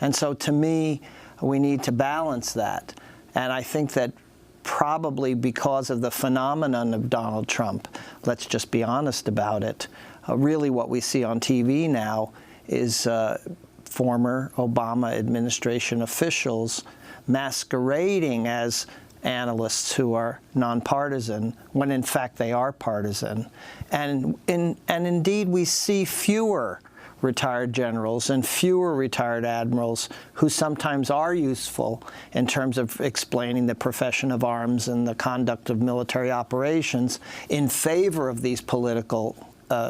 Speaker 4: And so to me, we need to balance that. And I think that probably because of the phenomenon of Donald Trump, let's just be honest about it, really what we see on TV now is former Obama administration officials masquerading as analysts who are nonpartisan, when in fact they are partisan. And indeed, we see fewer retired generals and fewer retired admirals who sometimes are useful in terms of explaining the profession of arms and the conduct of military operations in favor of these political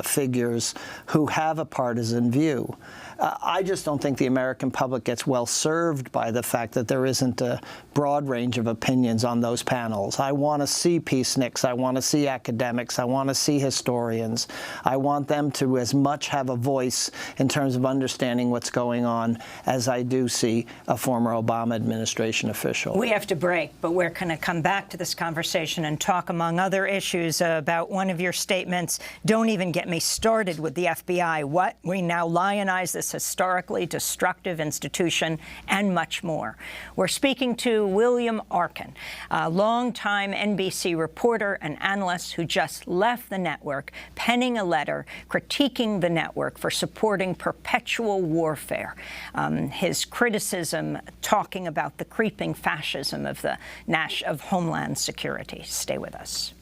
Speaker 4: figures who have a partisan view. I just don't think the American public gets well served by the fact that there isn't a broad range of opinions on those panels. I want to see peaceniks. I want to see academics. I want to see historians. I want them to as much have a voice in terms of understanding what's going on as I do see a former Obama administration official.
Speaker 1: We have to break, but we're going to come back to this conversation and talk, among other issues, about one of your statements. Don't even get me started with the FBI. What? We now lionize this historically destructive institution, and much more. We're speaking to William Arkin, a longtime NBC reporter and analyst who just left the network, penning a letter critiquing the network for supporting perpetual warfare. His criticism talking about the creeping fascism of Homeland Security. Stay with us.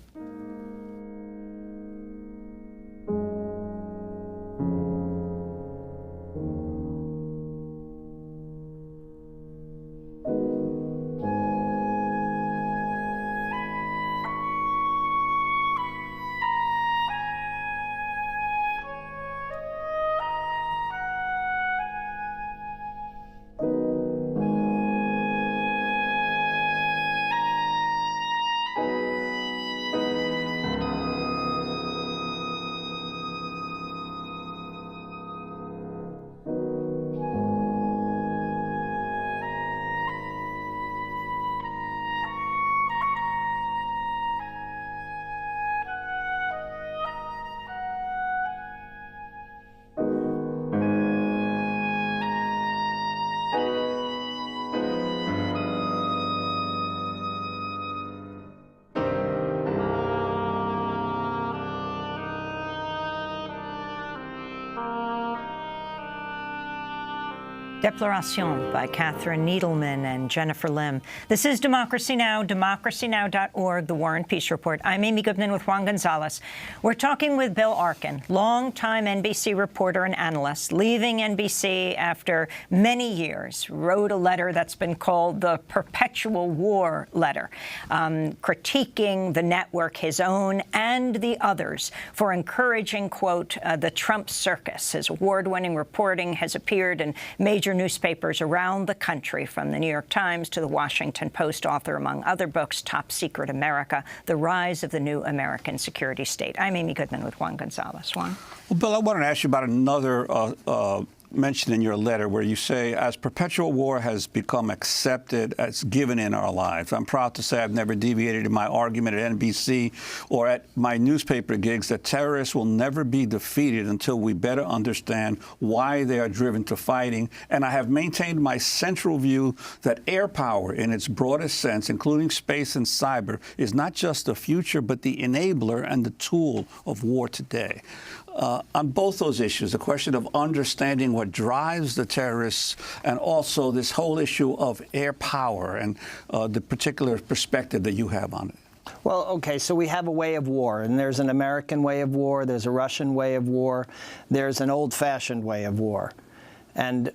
Speaker 1: Déclaration by Catherine Needleman and Jennifer Lim. This is Democracy Now!, democracynow.org, The War and Peace Report. I'm Amy Goodman with Juan Gonzalez. We're talking with Bill Arkin, longtime NBC reporter and analyst, leaving NBC after many years, wrote a letter that's been called the Perpetual War Letter, critiquing the network, his own and the others, for encouraging, quote, the Trump circus. His award-winning reporting has appeared in major newspapers around the country, from the New York Times to the Washington Post, author, among other books, Top Secret America, The Rise of the New American Security State. I'm Amy Goodman with Juan Gonzalez. Juan?
Speaker 6: Well, Bill, I wanted to ask you about another mention in your letter where you say, as perpetual war has become accepted as given in our lives, I'm proud to say I've never deviated in my argument at NBC or at my newspaper gigs that terrorists will never be defeated until we better understand why they are driven to fighting. And I have maintained my central view that air power in its broadest sense, including space and cyber, is not just the future, but the enabler and the tool of war today. On both those issues, the question of understanding what drives the terrorists and also this whole issue of air power and the particular perspective that you have on it.
Speaker 4: Well, okay, so we have a way of war, and there's an American way of war, there's a Russian way of war, there's an old-fashioned way of war. And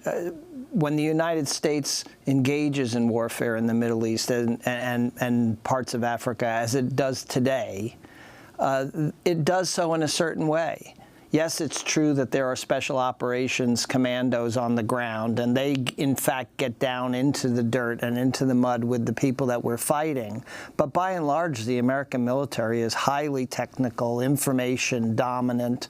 Speaker 4: when the United States engages in warfare in the Middle East and parts of Africa, as it does today, it does so in a certain way. Yes, it's true that there are special operations commandos on the ground, and they, in fact, get down into the dirt and into the mud with the people that we're fighting. But by and large, the American military is highly technical, information dominant,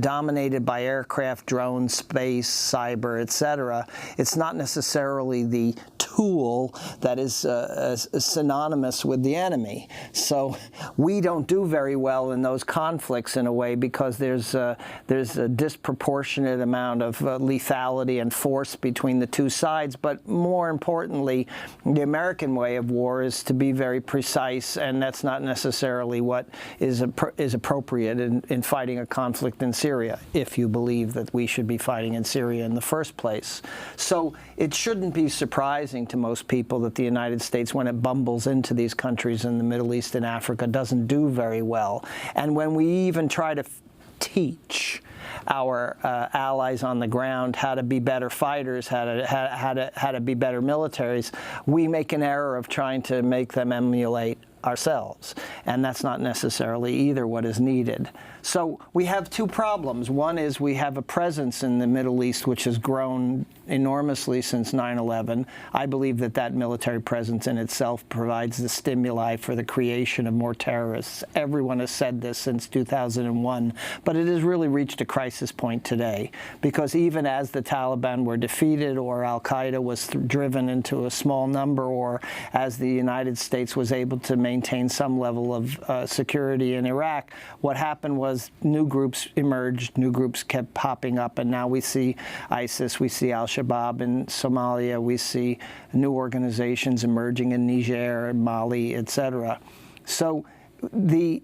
Speaker 4: dominated by aircraft, drones, space, cyber, etc. It's not necessarily the tool that is synonymous with the enemy. So we don't do very well in those conflicts in a way because there's a disproportionate amount of lethality and force between the two sides. But more importantly, the American way of war is to be very precise, and that's not necessarily what is appropriate in fighting a conflict in Syria, if you believe that we should be fighting in Syria in the first place. So it shouldn't be surprising to most people that the United States, when it bumbles into these countries in the Middle East and Africa, doesn't do very well. And when we even try to teach our allies on the ground how to be better fighters, how to be better militaries, we make an error of trying to make them emulate ourselves. And that's not necessarily either what is needed. So we have two problems. One is we have a presence in the Middle East which has grown enormously since 9/11. I believe that that military presence in itself provides the stimuli for the creation of more terrorists. Everyone has said this since 2001, but it has really reached a crisis point today, because even as the Taliban were defeated, or Al-Qaeda was driven into a small number, or as the United States was able to maintain some level of security in Iraq, what happened was new groups emerged, new groups kept popping up, and now we see ISIS, we see Al-Shabaab in Somalia, we see new organizations emerging in Niger, Mali, etc. So the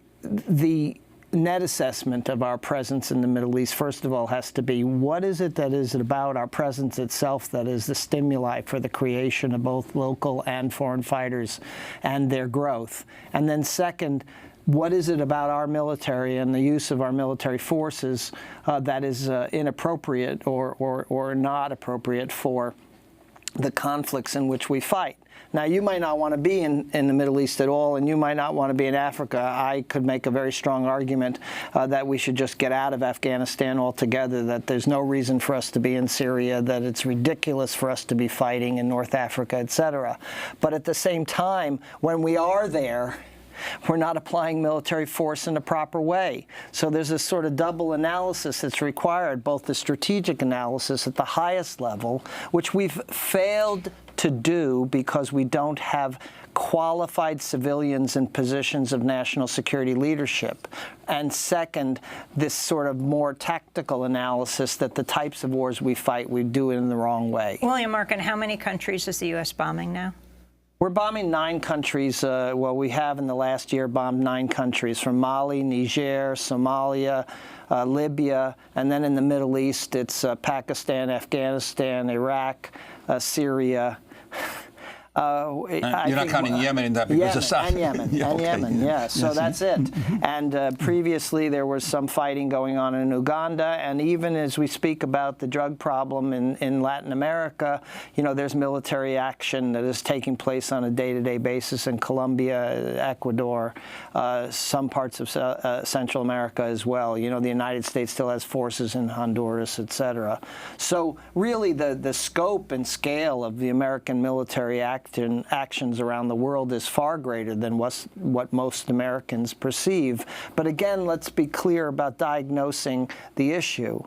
Speaker 4: net assessment of our presence in the Middle East, first of all, has to be, what is it that is about our presence itself that is the stimuli for the creation of both local and foreign fighters and their growth? And then second, what is it about our military and the use of our military forces that is inappropriate or not appropriate for the conflicts in which we fight? Now, you might not want to be in the Middle East at all, and you might not want to be in Africa. I could make a very strong argument that we should just get out of Afghanistan altogether, that there's no reason for us to be in Syria, that it's ridiculous for us to be fighting in North Africa, etc. But at the same time, when we are there, we're not applying military force in a proper way. So there's this sort of double analysis that's required, both the strategic analysis at the highest level, which we've failed to do because we don't have qualified civilians in positions of national security leadership. And second, this sort of more tactical analysis that the types of wars we fight, we do it in the wrong way.
Speaker 1: William Arkin, how many countries is the U.S. bombing now?
Speaker 4: We're bombing 9 countries. Well, we have in the last year bombed 9 countries, from Mali, Niger, Somalia, Libya, and then in the Middle East, it's Pakistan, Afghanistan, Iraq, Syria.
Speaker 6: You're not counting Yemen in that because of South.
Speaker 4: Yemen,
Speaker 6: yeah,
Speaker 4: and
Speaker 6: okay.
Speaker 4: Yemen, yeah. So that's it. And previously there was some fighting going on in Uganda, and even as we speak about the drug problem in Latin America, you know, there's military action that is taking place on a day-to-day basis in Colombia, Ecuador, some parts of Central America as well. You know, the United States still has forces in Honduras, et cetera. So really the scope and scale of the American military actions around the world is far greater than what most Americans perceive. But again, let's be clear about diagnosing the issue.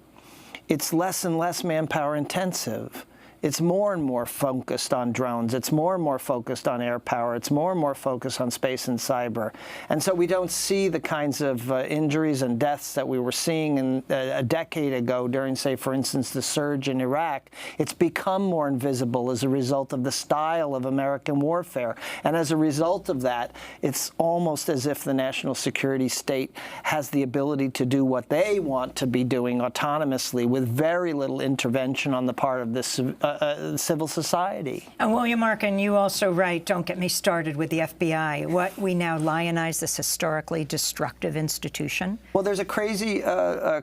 Speaker 4: It's less and less manpower intensive. It's more and more focused on drones. It's more and more focused on air power. It's more and more focused on space and cyber. And so we don't see the kinds of injuries and deaths that we were seeing a decade ago during, say, for instance, the surge in Iraq. It's become more invisible as a result of the style of American warfare. And as a result of that, it's almost as if the national security state has the ability to do what they want to be doing autonomously with very little intervention on the part of this civil society.
Speaker 1: William Arkin, you also write, don't get me started with the FBI. What, we now lionize this historically destructive institution?
Speaker 4: Well, there's a crazy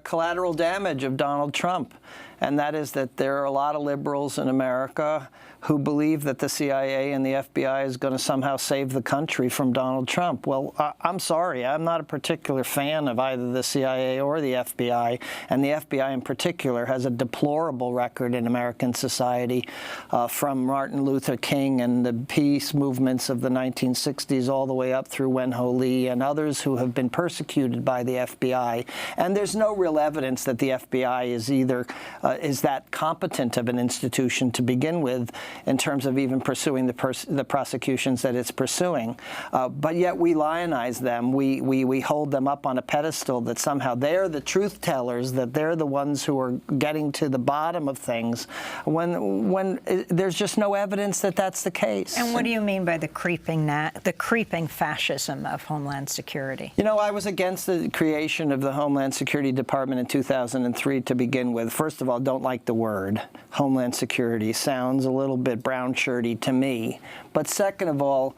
Speaker 4: collateral damage of Donald Trump, and that is that there are a lot of liberals in America who believe that the CIA and the FBI is going to somehow save the country from Donald Trump. Well, I'm sorry. I'm not a particular fan of either the CIA or the FBI, and the FBI in particular has a deplorable record in American society, from Martin Luther King and the peace movements of the 1960s all the way up through Wen Ho Lee and others who have been persecuted by the FBI. And there's no real evidence that the FBI is either is that competent of an institution to begin with, in terms of even pursuing the prosecutions that it's pursuing. But yet we lionize them. We hold them up on a pedestal that somehow they're the truth tellers, that they're the ones who are getting to the bottom of things, when there's just no evidence that that's the case.
Speaker 1: And what do you mean by the creeping fascism of Homeland Security?
Speaker 4: You know, I was against the creation of the Homeland Security Department in 2003 to begin with. First of all, don't like the word. Homeland Security sounds a little bit brown shirty to me. But second of all,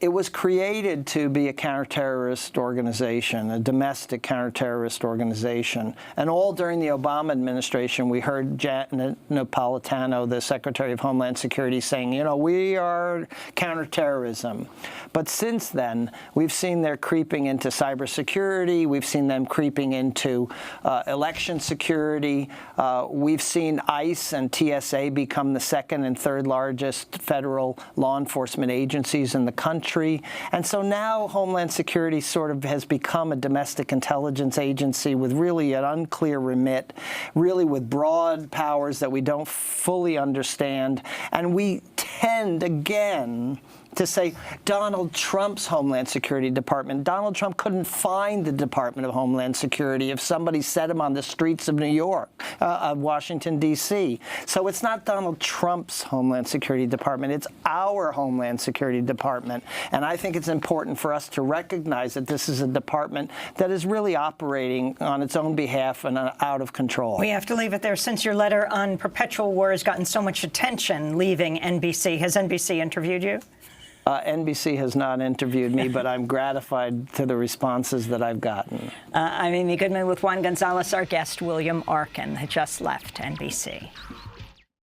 Speaker 4: it was created to be a counterterrorist organization, a domestic counterterrorist organization. And all during the Obama administration, we heard Janet Napolitano, the Secretary of Homeland Security, saying, you know, we are counterterrorism. But since then, we've seen they're creeping into cybersecurity. We've seen them creeping into election security. We've seen ICE and TSA become the second and third largest federal law enforcement agencies in the country. And so now Homeland Security sort of has become a domestic intelligence agency with really an unclear remit, really with broad powers that we don't fully understand. And we tend, again, to say Donald Trump's Homeland Security Department. Donald Trump couldn't find the Department of Homeland Security if somebody set him on the streets of New York, of Washington, D.C. So it's not Donald Trump's Homeland Security Department. It's our Homeland Security Department. And I think it's important for us to recognize that this is a department that is really operating on its own behalf and out of control.
Speaker 1: We have to leave it there. Since your letter on perpetual war has gotten so much attention leaving NBC, has NBC interviewed you?
Speaker 4: NBC has not interviewed me, but I'm gratified to the responses that I've gotten.
Speaker 1: I'm Amy Goodman with Juan Gonzalez. Our guest, William Arkin, had just left NBC.